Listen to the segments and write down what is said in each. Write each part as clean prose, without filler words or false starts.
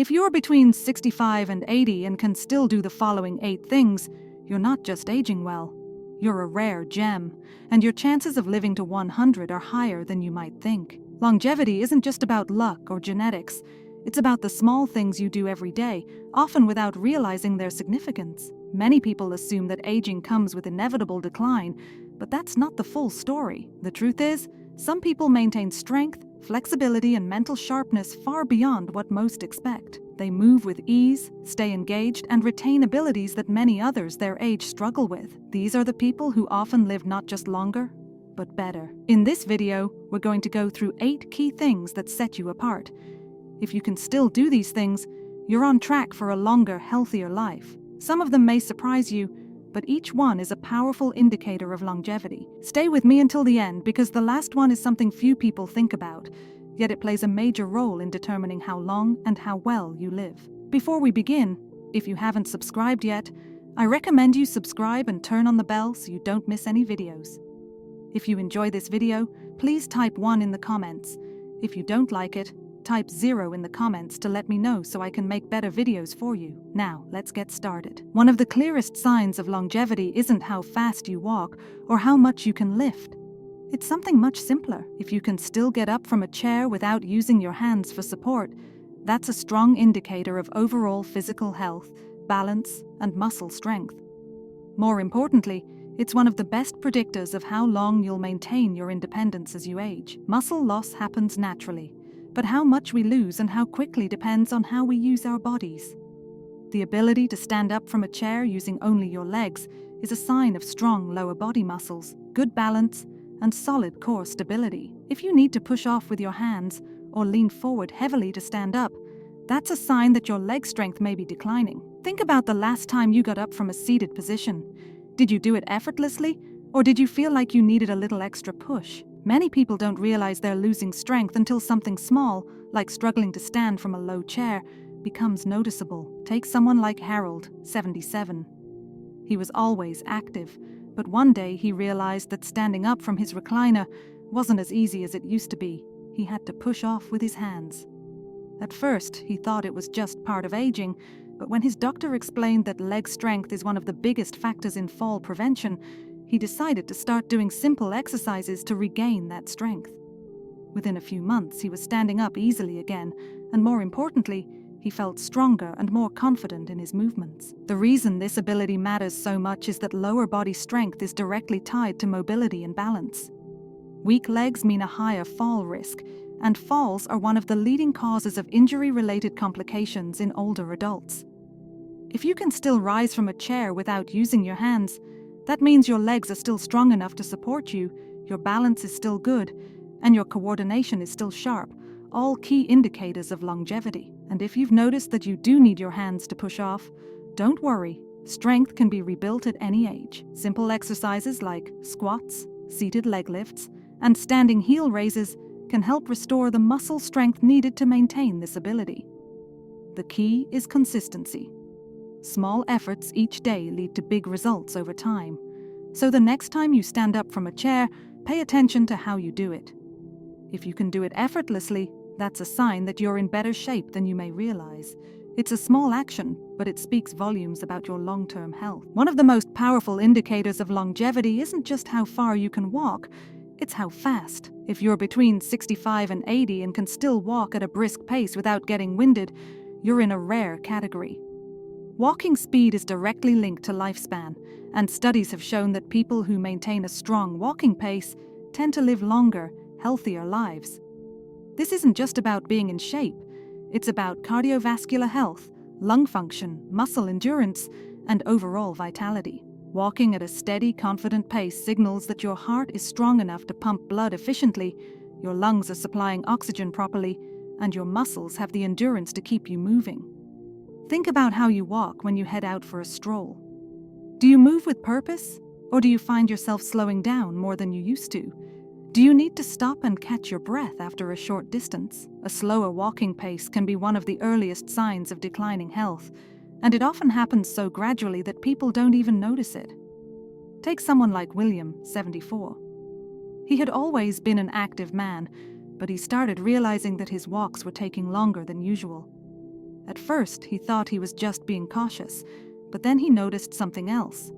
If you're between 65 and 80 and can still do the following 8 things, you're not just aging well. You're a rare gem, and your chances of living to 100 are higher than you might think. Longevity isn't just about luck or genetics. It's about the small things you do every day, often without realizing their significance. Many people assume that aging comes with inevitable decline, but that's not the full story. The truth is, some people maintain strength, flexibility, and mental sharpness far beyond what most expect. They move with ease, stay engaged, and retain abilities that many others their age struggle with. These are the people who often live not just longer, but better. In this video, we're going to go through 8 key things that set you apart. If you can still do these things, you're on track for a longer, healthier life. Some of them may surprise you, but each one is a powerful indicator of longevity. Stay with me until the end because the last one is something few people think about, yet it plays a major role in determining how long and how well you live. Before we begin, if you haven't subscribed yet, I recommend you subscribe and turn on the bell so you don't miss any videos. If you enjoy this video, please type 1 in the comments. If you don't like it, type 0 in the comments to let me know so I can make better videos for you. Now, let's get started. One of the clearest signs of longevity isn't how fast you walk or how much you can lift. It's something much simpler. If you can still get up from a chair without using your hands for support, that's a strong indicator of overall physical health, balance, and muscle strength. More importantly, it's one of the best predictors of how long you'll maintain your independence as you age. Muscle loss happens naturally, but how much we lose and how quickly depends on how we use our bodies. The ability to stand up from a chair using only your legs is a sign of strong lower body muscles, good balance, and solid core stability. If you need to push off with your hands or lean forward heavily to stand up, that's a sign that your leg strength may be declining. Think about the last time you got up from a seated position. Did you do it effortlessly, or did you feel like you needed a little extra push? Many people don't realize they're losing strength until something small, like struggling to stand from a low chair, becomes noticeable. Take someone like Harold, 77. He was always active, but one day he realized that standing up from his recliner wasn't as easy as it used to be. He had to push off with his hands. At first, he thought it was just part of aging, but when his doctor explained that leg strength is one of the biggest factors in fall prevention, he decided to start doing simple exercises to regain that strength. Within a few months, he was standing up easily again, and more importantly, he felt stronger and more confident in his movements. The reason this ability matters so much is that lower body strength is directly tied to mobility and balance. Weak legs mean a higher fall risk, and falls are one of the leading causes of injury-related complications in older adults. If you can still rise from a chair without using your hands, that means your legs are still strong enough to support you, your balance is still good, and your coordination is still sharp, all key indicators of longevity. And if you've noticed that you do need your hands to push off, don't worry, strength can be rebuilt at any age. Simple exercises like squats, seated leg lifts, and standing heel raises can help restore the muscle strength needed to maintain this ability. The key is consistency. Small efforts each day lead to big results over time. So the next time you stand up from a chair, pay attention to how you do it. If you can do it effortlessly, that's a sign that you're in better shape than you may realize. It's a small action, but it speaks volumes about your long-term health. One of the most powerful indicators of longevity isn't just how far you can walk, it's how fast. If you're between 65 and 80 and can still walk at a brisk pace without getting winded, you're in a rare category. Walking speed is directly linked to lifespan, and studies have shown that people who maintain a strong walking pace tend to live longer, healthier lives. This isn't just about being in shape, it's about cardiovascular health, lung function, muscle endurance, and overall vitality. Walking at a steady, confident pace signals that your heart is strong enough to pump blood efficiently, your lungs are supplying oxygen properly, and your muscles have the endurance to keep you moving. Think about how you walk when you head out for a stroll. Do you move with purpose, or do you find yourself slowing down more than you used to? Do you need to stop and catch your breath after a short distance? A slower walking pace can be one of the earliest signs of declining health, and it often happens so gradually that people don't even notice it. Take someone like William, 74. He had always been an active man, but he started realizing that his walks were taking longer than usual. At first, he thought he was just being cautious, but then he noticed something else.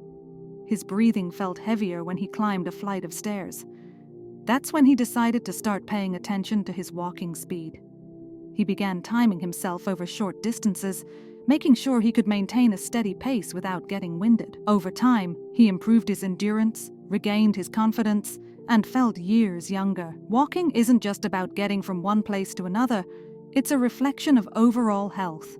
His breathing felt heavier when he climbed a flight of stairs. That's when he decided to start paying attention to his walking speed. He began timing himself over short distances, making sure he could maintain a steady pace without getting winded. Over time, he improved his endurance, regained his confidence, and felt years younger. Walking isn't just about getting from one place to another, it's a reflection of overall health.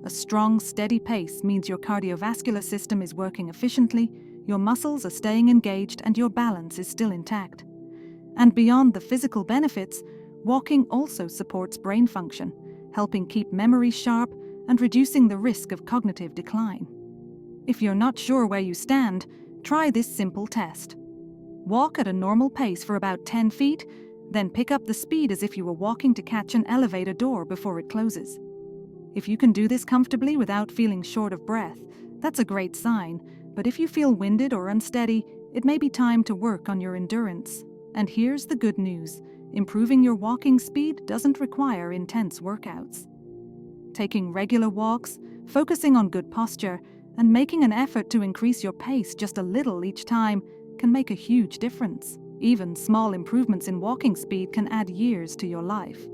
A strong, steady pace means your cardiovascular system is working efficiently, your muscles are staying engaged, and your balance is still intact. And beyond the physical benefits, walking also supports brain function, helping keep memory sharp and reducing the risk of cognitive decline. If you're not sure where you stand, try this simple test. Walk at a normal pace for about 10 feet, then pick up the speed as if you were walking to catch an elevator door before it closes. If you can do this comfortably without feeling short of breath, that's a great sign, but if you feel winded or unsteady, it may be time to work on your endurance. And here's the good news: improving your walking speed doesn't require intense workouts. Taking regular walks, focusing on good posture, and making an effort to increase your pace just a little each time can make a huge difference. Even small improvements in walking speed can add years to your life.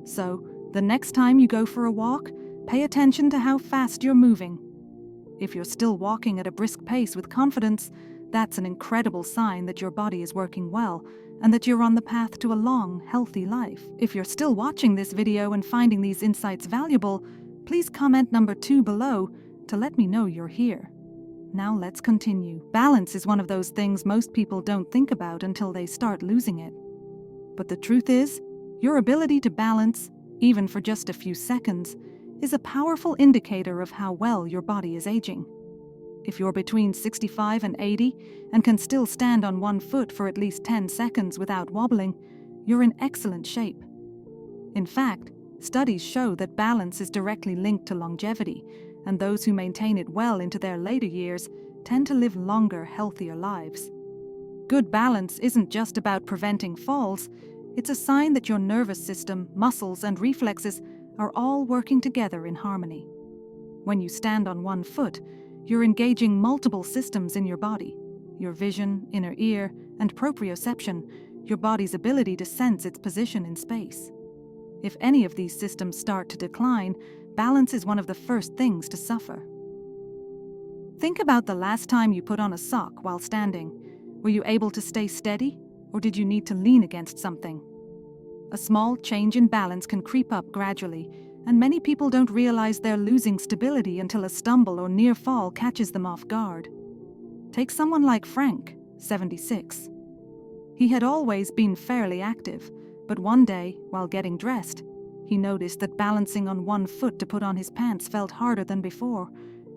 So, the next time you go for a walk, pay attention to how fast you're moving. If you're still walking at a brisk pace with confidence, that's an incredible sign that your body is working well and that you're on the path to a long, healthy life. If you're still watching this video and finding these insights valuable, please comment number 2 below to let me know you're here. Now let's continue. Balance is one of those things most people don't think about until they start losing it. But the truth is, your ability to balance, even for just a few seconds, is a powerful indicator of how well your body is aging. If you're between 65 and 80 and can still stand on one foot for at least 10 seconds without wobbling, you're in excellent shape. In fact, studies show that balance is directly linked to longevity, and those who maintain it well into their later years tend to live longer, healthier lives. Good balance isn't just about preventing falls, it's a sign that your nervous system, muscles, and reflexes are all working together in harmony. When you stand on one foot, you're engaging multiple systems in your body: your vision, inner ear, and proprioception, your body's ability to sense its position in space. If any of these systems start to decline, balance is one of the first things to suffer. Think about the last time you put on a sock while standing. Were you able to stay steady, or did you need to lean against something? A small change in balance can creep up gradually, and many people don't realize they're losing stability until a stumble or near fall catches them off guard. Take someone like Frank, 76. He had always been fairly active, but one day, while getting dressed, he noticed that balancing on one foot to put on his pants felt harder than before.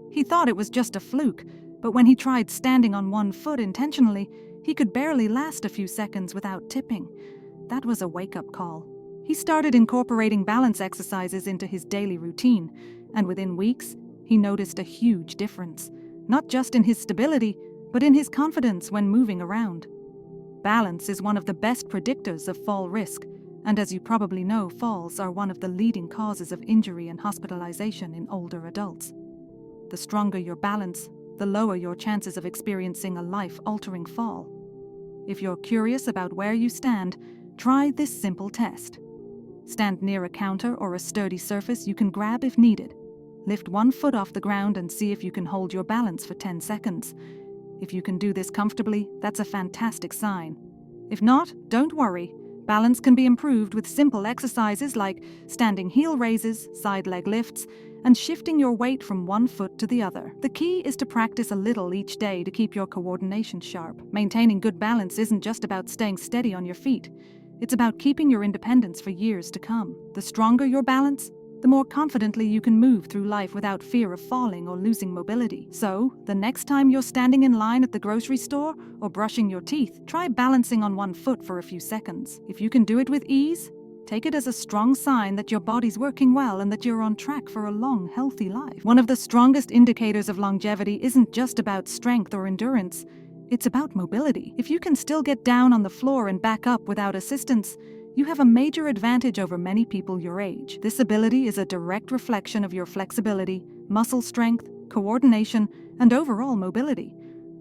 He thought it was just a fluke, but when he tried standing on one foot intentionally, he could barely last a few seconds without tipping. That was a wake-up call. He started incorporating balance exercises into his daily routine, and within weeks, he noticed a huge difference, not just in his stability, but in his confidence when moving around. Balance is one of the best predictors of fall risk, and as you probably know, falls are one of the leading causes of injury and hospitalization in older adults. The stronger your balance, the lower your chances of experiencing a life-altering fall. If you're curious about where you stand, try this simple test. Stand near a counter or a sturdy surface you can grab if needed. Lift one foot off the ground and see if you can hold your balance for 10 seconds. If you can do this comfortably, that's a fantastic sign. If not, don't worry. Balance can be improved with simple exercises like standing heel raises, side leg lifts, and shifting your weight from one foot to the other. The key is to practice a little each day to keep your coordination sharp. Maintaining good balance isn't just about staying steady on your feet. It's about keeping your independence for years to come. The stronger your balance, the more confidently you can move through life without fear of falling or losing mobility. So, the next time you're standing in line at the grocery store or brushing your teeth, try balancing on one foot for a few seconds. If you can do it with ease, take it as a strong sign that your body's working well and that you're on track for a long, healthy life. One of the strongest indicators of longevity isn't just about strength or endurance, it's about mobility. If you can still get down on the floor and back up without assistance, you have a major advantage over many people your age. This ability is a direct reflection of your flexibility, muscle strength, coordination, and overall mobility,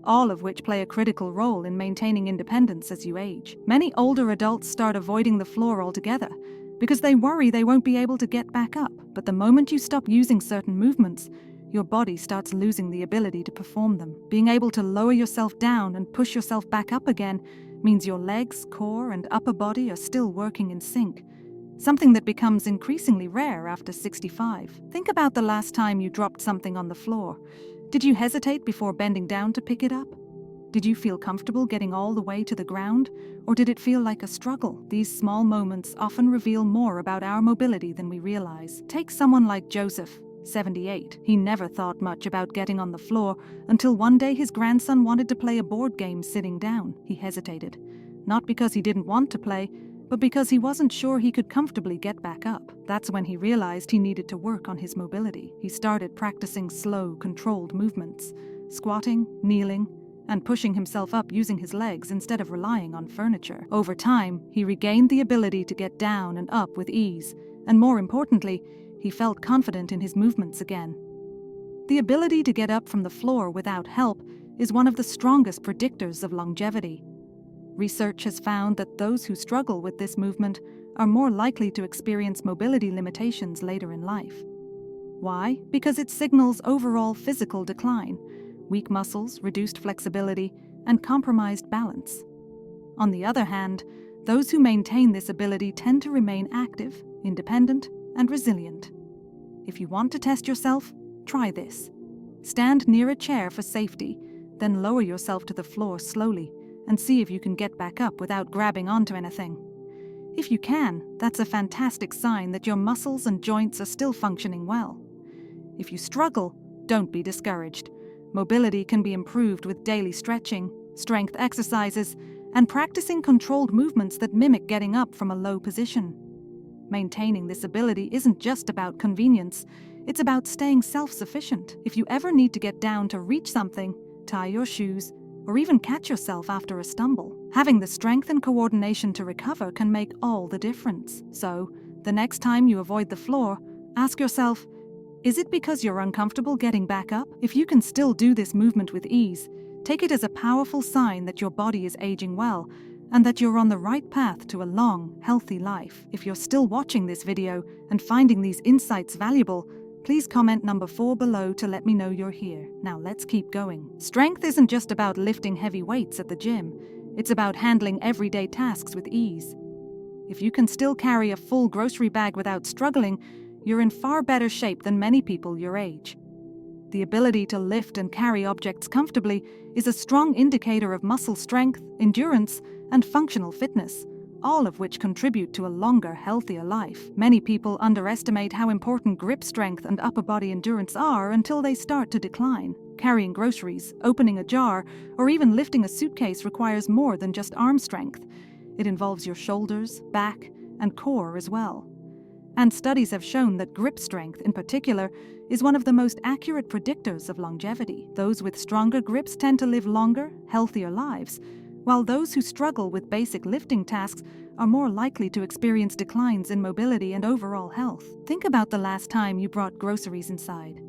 all of which play a critical role in maintaining independence as you age. Many older adults start avoiding the floor altogether because they worry they won't be able to get back up. But the moment you stop using certain movements, your body starts losing the ability to perform them. Being able to lower yourself down and push yourself back up again means your legs, core, and upper body are still working in sync, something that becomes increasingly rare after 65. Think about the last time you dropped something on the floor. Did you hesitate before bending down to pick it up? Did you feel comfortable getting all the way to the ground, or did it feel like a struggle? These small moments often reveal more about our mobility than we realize. Take someone like Joseph, 78. He never thought much about getting on the floor until one day his grandson wanted to play a board game sitting down. He hesitated, not because he didn't want to play, but because he wasn't sure he could comfortably get back up. That's when he realized he needed to work on his mobility. He started practicing slow, controlled movements, squatting, kneeling, and pushing himself up using his legs instead of relying on furniture. Over time, he regained the ability to get down and up with ease, and more importantly, he felt confident in his movements again. The ability to get up from the floor without help is one of the strongest predictors of longevity. Research has found that those who struggle with this movement are more likely to experience mobility limitations later in life. Why? Because it signals overall physical decline, weak muscles, reduced flexibility, and compromised balance. On the other hand, those who maintain this ability tend to remain active, independent, and resilient. If you want to test yourself, try this. Stand near a chair for safety, then lower yourself to the floor slowly and see if you can get back up without grabbing onto anything. If you can, that's a fantastic sign that your muscles and joints are still functioning well. If you struggle, don't be discouraged. Mobility can be improved with daily stretching, strength exercises, and practicing controlled movements that mimic getting up from a low position. Maintaining this ability isn't just about convenience, it's about staying self-sufficient. If you ever need to get down to reach something, tie your shoes, or even catch yourself after a stumble, having the strength and coordination to recover can make all the difference. So, the next time you avoid the floor, ask yourself, is it because you're uncomfortable getting back up? If you can still do this movement with ease, take it as a powerful sign that your body is aging well and that you're on the right path to a long, healthy life. If you're still watching this video and finding these insights valuable, please comment number 4 below to let me know you're here. Now let's keep going. Strength isn't just about lifting heavy weights at the gym. It's about handling everyday tasks with ease. If you can still carry a full grocery bag without struggling, you're in far better shape than many people your age. The ability to lift and carry objects comfortably is a strong indicator of muscle strength, endurance, and functional fitness, all of which contribute to a longer, healthier life. Many people underestimate how important grip strength and upper body endurance are until they start to decline. Carrying groceries, opening a jar, or even lifting a suitcase requires more than just arm strength. It involves your shoulders, back, and core as well. And studies have shown that grip strength, in particular, is one of the most accurate predictors of longevity. Those with stronger grips tend to live longer, healthier lives, while those who struggle with basic lifting tasks are more likely to experience declines in mobility and overall health. Think about the last time you brought groceries inside.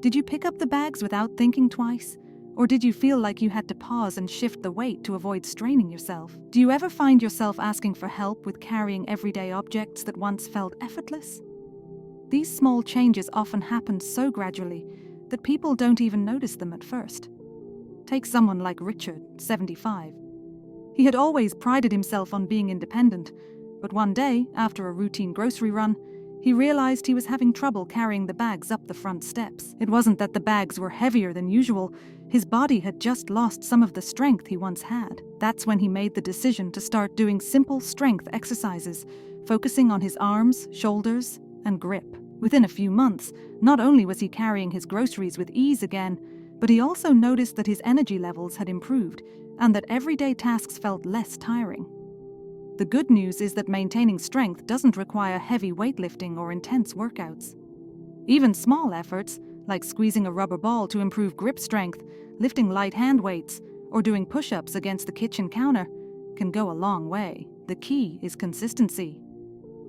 Did you pick up the bags without thinking twice? Or did you feel like you had to pause and shift the weight to avoid straining yourself? Do you ever find yourself asking for help with carrying everyday objects that once felt effortless? These small changes often happen so gradually that people don't even notice them at first. Take someone like Richard, 75. He had always prided himself on being independent, but one day, after a routine grocery run, he realized he was having trouble carrying the bags up the front steps. It wasn't that the bags were heavier than usual, his body had just lost some of the strength he once had. That's when he made the decision to start doing simple strength exercises, focusing on his arms, shoulders, and grip. Within a few months, not only was he carrying his groceries with ease again, but he also noticed that his energy levels had improved and that everyday tasks felt less tiring. The good news is that maintaining strength doesn't require heavy weightlifting or intense workouts. Even small efforts, like squeezing a rubber ball to improve grip strength, lifting light hand weights, or doing push-ups against the kitchen counter, can go a long way. The key is consistency.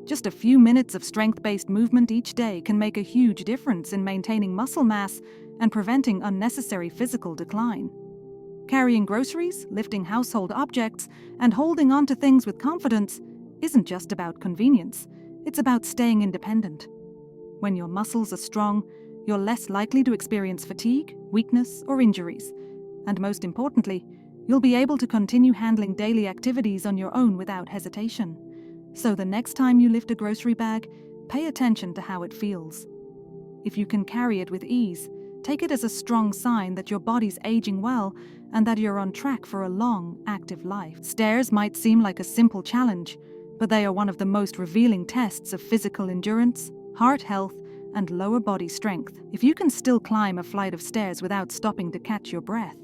Just a few minutes of strength-based movement each day can make a huge difference in maintaining muscle mass and preventing unnecessary physical decline. Carrying groceries, lifting household objects, and holding on to things with confidence isn't just about convenience, it's about staying independent. When your muscles are strong, you're less likely to experience fatigue, weakness, or injuries. And most importantly, you'll be able to continue handling daily activities on your own without hesitation. So the next time you lift a grocery bag, pay attention to how it feels. If you can carry it with ease, take it as a strong sign that your body's aging well and that you're on track for a long, active life. Stairs might seem like a simple challenge, but they are one of the most revealing tests of physical endurance, heart health, and lower body strength. If you can still climb a flight of stairs without stopping to catch your breath,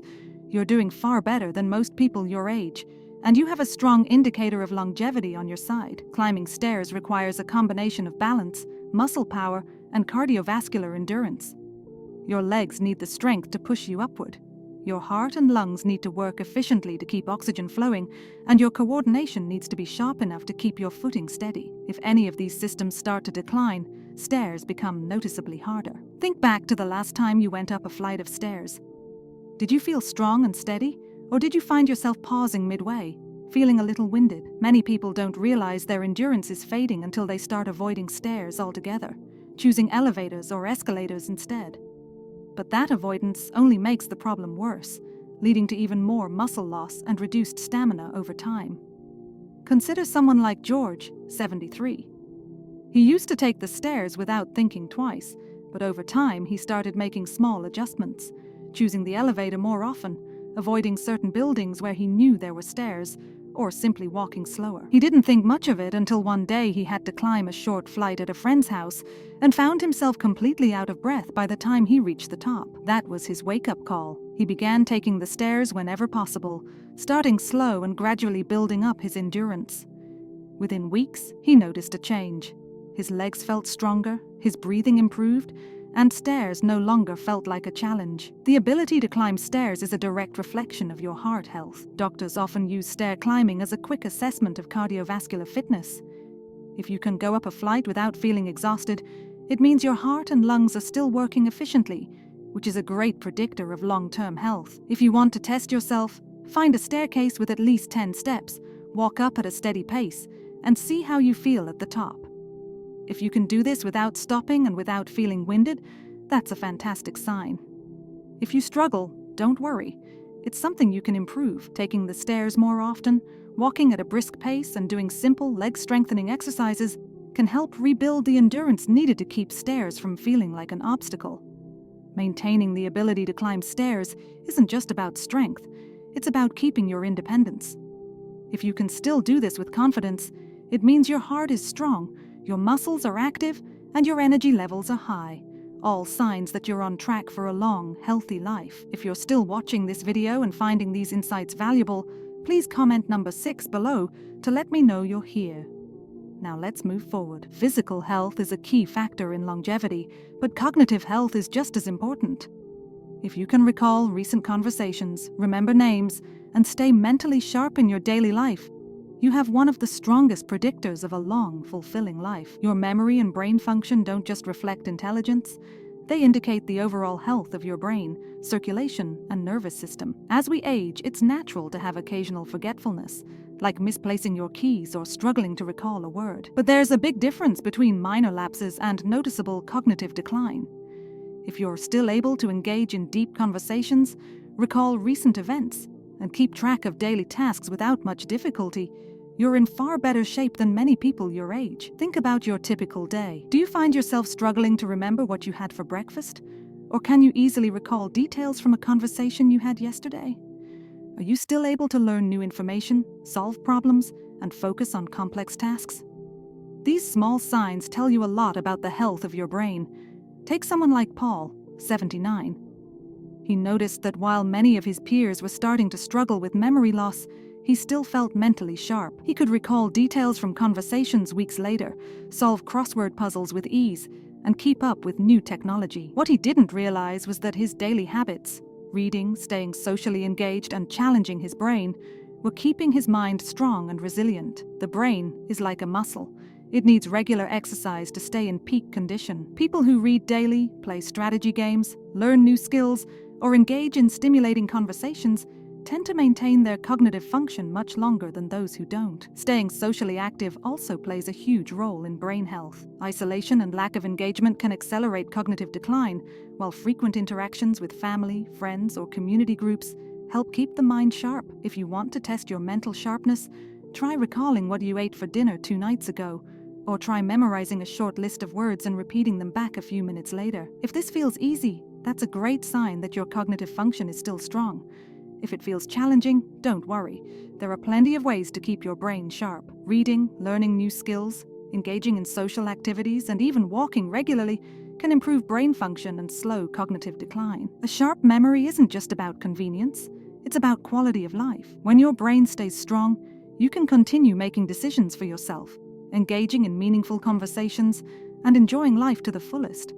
you're doing far better than most people your age, and you have a strong indicator of longevity on your side. Climbing stairs requires a combination of balance, muscle power, and cardiovascular endurance. Your legs need the strength to push you upward. Your heart and lungs need to work efficiently to keep oxygen flowing, and your coordination needs to be sharp enough to keep your footing steady. If any of these systems start to decline, stairs become noticeably harder. Think back to the last time you went up a flight of stairs. Did you feel strong and steady, or did you find yourself pausing midway, feeling a little winded? Many people don't realize their endurance is fading until they start avoiding stairs altogether, choosing elevators or escalators instead. But that avoidance only makes the problem worse, leading to even more muscle loss and reduced stamina over time. Consider someone like George, 73. He used to take the stairs without thinking twice, but over time he started making small adjustments, choosing the elevator more often, avoiding certain buildings where he knew there were stairs, or simply walking slower. He didn't think much of it until one day he had to climb a short flight at a friend's house and found himself completely out of breath by the time he reached the top. That was his wake-up call. He began taking the stairs whenever possible, starting slow and gradually building up his endurance. Within weeks, he noticed a change. His legs felt stronger, his breathing improved, and stairs no longer felt like a challenge. The ability to climb stairs is a direct reflection of your heart health. Doctors often use stair climbing as a quick assessment of cardiovascular fitness. If you can go up a flight without feeling exhausted, it means your heart and lungs are still working efficiently, which is a great predictor of long-term health. If you want to test yourself, find a staircase with at least 10 steps, walk up at a steady pace, and see how you feel at the top. If you can do this without stopping and without feeling winded, that's a fantastic sign. If you struggle, don't worry. It's something you can improve. Taking the stairs more often, walking at a brisk pace, and doing simple leg-strengthening exercises can help rebuild the endurance needed to keep stairs from feeling like an obstacle. Maintaining the ability to climb stairs isn't just about strength, it's about keeping your independence. If you can still do this with confidence, it means your heart is strong, your muscles are active, and your energy levels are high. All signs that you're on track for a long, healthy life. If you're still watching this video and finding these insights valuable, please comment number 6 below to let me know you're here. Now let's move forward. Physical health is a key factor in longevity, but cognitive health is just as important. If you can recall recent conversations, remember names, and stay mentally sharp in your daily life, you have one of the strongest predictors of a long, fulfilling life. Your memory and brain function don't just reflect intelligence, they indicate the overall health of your brain, circulation, and nervous system. As we age, it's natural to have occasional forgetfulness, like misplacing your keys or struggling to recall a word. But there's a big difference between minor lapses and noticeable cognitive decline. If you're still able to engage in deep conversations, recall recent events, and keep track of daily tasks without much difficulty, you're in far better shape than many people your age. Think about your typical day. Do you find yourself struggling to remember what you had for breakfast? Or can you easily recall details from a conversation you had yesterday? Are you still able to learn new information, solve problems, and focus on complex tasks? These small signs tell you a lot about the health of your brain. Take someone like Paul, 79. He noticed that while many of his peers were starting to struggle with memory loss, he still felt mentally sharp. He could recall details from conversations weeks later, solve crossword puzzles with ease, and keep up with new technology. What he didn't realize was that his daily habits, reading, staying socially engaged, and challenging his brain, We're keeping his mind strong and resilient. The brain is like a muscle. It needs regular exercise to stay in peak condition. People who read daily, play strategy games, learn new skills, or engage in stimulating conversations tend to maintain their cognitive function much longer than those who don't. Staying socially active also plays a huge role in brain health. Isolation and lack of engagement can accelerate cognitive decline, while frequent interactions with family, friends, or community groups help keep the mind sharp. If you want to test your mental sharpness, try recalling what you ate for dinner 2 nights ago, or try memorizing a short list of words and repeating them back a few minutes later. If this feels easy, that's a great sign that your cognitive function is still strong. If it feels challenging, don't worry. There are plenty of ways to keep your brain sharp. Reading, learning new skills, engaging in social activities, and even walking regularly can improve brain function and slow cognitive decline. A sharp memory isn't just about convenience, it's about quality of life. When your brain stays strong, you can continue making decisions for yourself, engaging in meaningful conversations, and enjoying life to the fullest.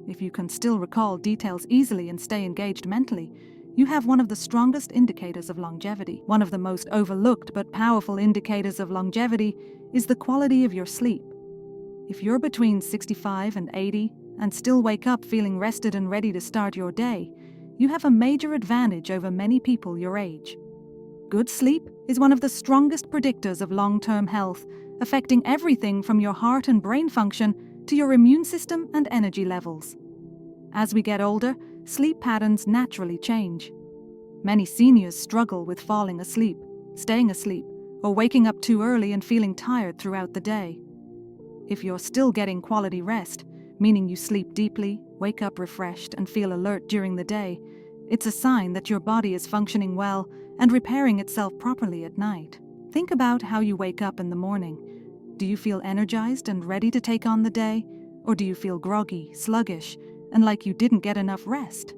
If you can still recall details easily and stay engaged mentally, you have one of the strongest indicators of longevity. One of the most overlooked but powerful indicators of longevity is the quality of your sleep. If you're between 65 and 80 and still wake up feeling rested and ready to start your day, you have a major advantage over many people your age. Good sleep is one of the strongest predictors of long-term health, affecting everything from your heart and brain function to your immune system and energy levels. As we get older, sleep patterns naturally change. Many seniors struggle with falling asleep, staying asleep, or waking up too early and feeling tired throughout the day. If you're still getting quality rest, meaning you sleep deeply, wake up refreshed, and feel alert during the day, it's a sign that your body is functioning well and repairing itself properly at night. Think about how you wake up in the morning. Do you feel energized and ready to take on the day? Or do you feel groggy, sluggish, and like you didn't get enough rest?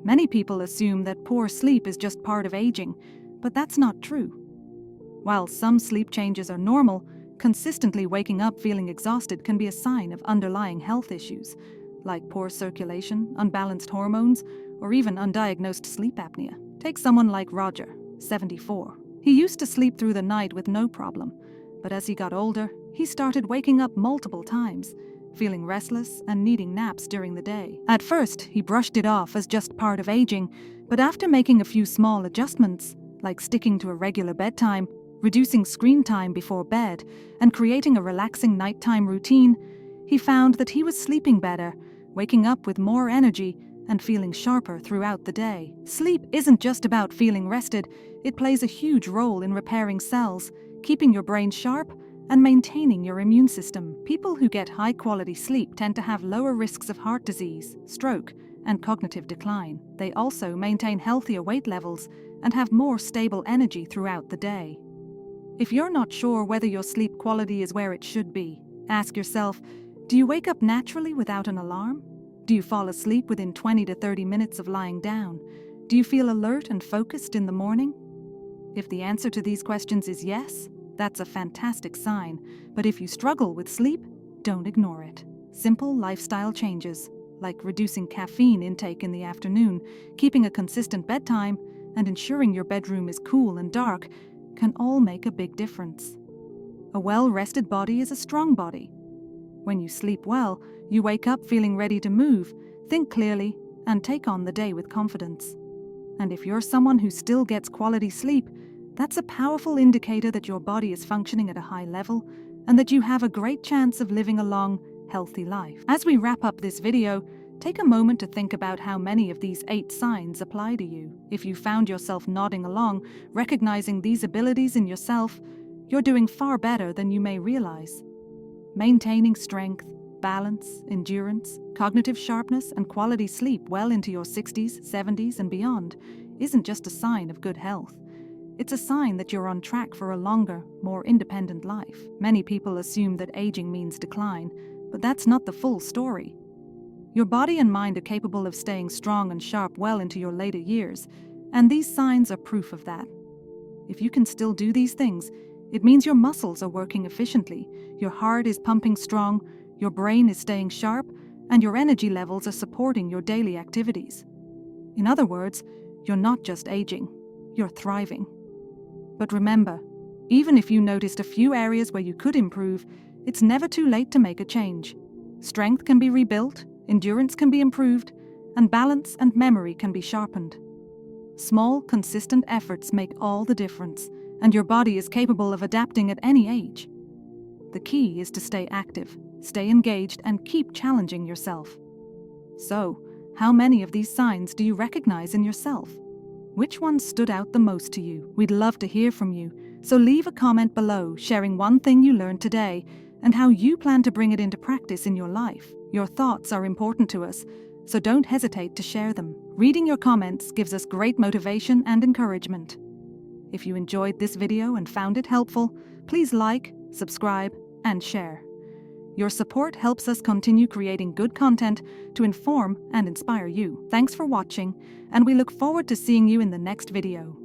Many people assume that poor sleep is just part of aging, but that's not true. While some sleep changes are normal, consistently waking up feeling exhausted can be a sign of underlying health issues, like poor circulation, unbalanced hormones, or even undiagnosed sleep apnea. Take someone like Roger, 74. He used to sleep through the night with no problem, but as he got older, he started waking up multiple times, feeling restless and needing naps during the day. At first, he brushed it off as just part of aging, but after making a few small adjustments, like sticking to a regular bedtime, reducing screen time before bed, and creating a relaxing nighttime routine, he found that he was sleeping better, waking up with more energy, and feeling sharper throughout the day. Sleep isn't just about feeling rested, it plays a huge role in repairing cells, keeping your brain sharp, and maintaining your immune system. People who get high-quality sleep tend to have lower risks of heart disease, stroke, and cognitive decline. They also maintain healthier weight levels and have more stable energy throughout the day. If you're not sure whether your sleep quality is where it should be, ask yourself, do you wake up naturally without an alarm? Do you fall asleep within 20 to 30 minutes of lying down? Do you feel alert and focused in the morning? If the answer to these questions is yes, that's a fantastic sign, but if you struggle with sleep, don't ignore it. Simple lifestyle changes, like reducing caffeine intake in the afternoon, keeping a consistent bedtime, and ensuring your bedroom is cool and dark, can all make a big difference. A well-rested body is a strong body. When you sleep well, you wake up feeling ready to move, think clearly, and take on the day with confidence. And if you're someone who still gets quality sleep, that's a powerful indicator that your body is functioning at a high level and that you have a great chance of living a long, healthy life. As we wrap up this video, take a moment to think about how many of these 8 signs apply to you. If you found yourself nodding along, recognizing these abilities in yourself, you're doing far better than you may realize. Maintaining strength, balance, endurance, cognitive sharpness, and quality sleep well into your 60s, 70s, and beyond isn't just a sign of good health. It's a sign that you're on track for a longer, more independent life. Many people assume that aging means decline, but that's not the full story. Your body and mind are capable of staying strong and sharp well into your later years, and these signs are proof of that. If you can still do these things, it means your muscles are working efficiently, your heart is pumping strong, your brain is staying sharp, and your energy levels are supporting your daily activities. In other words, you're not just aging, you're thriving. But remember, even if you noticed a few areas where you could improve, it's never too late to make a change. Strength can be rebuilt, endurance can be improved, and balance and memory can be sharpened. Small, consistent efforts make all the difference, and your body is capable of adapting at any age. The key is to stay active, stay engaged, and keep challenging yourself. So, how many of these signs do you recognize in yourself? Which ones stood out the most to you? We'd love to hear from you, so leave a comment below sharing one thing you learned today and how you plan to bring it into practice in your life. Your thoughts are important to us, so don't hesitate to share them. Reading your comments gives us great motivation and encouragement. If you enjoyed this video and found it helpful, please like, subscribe, and share. Your support helps us continue creating good content to inform and inspire you. Thanks for watching, and we look forward to seeing you in the next video.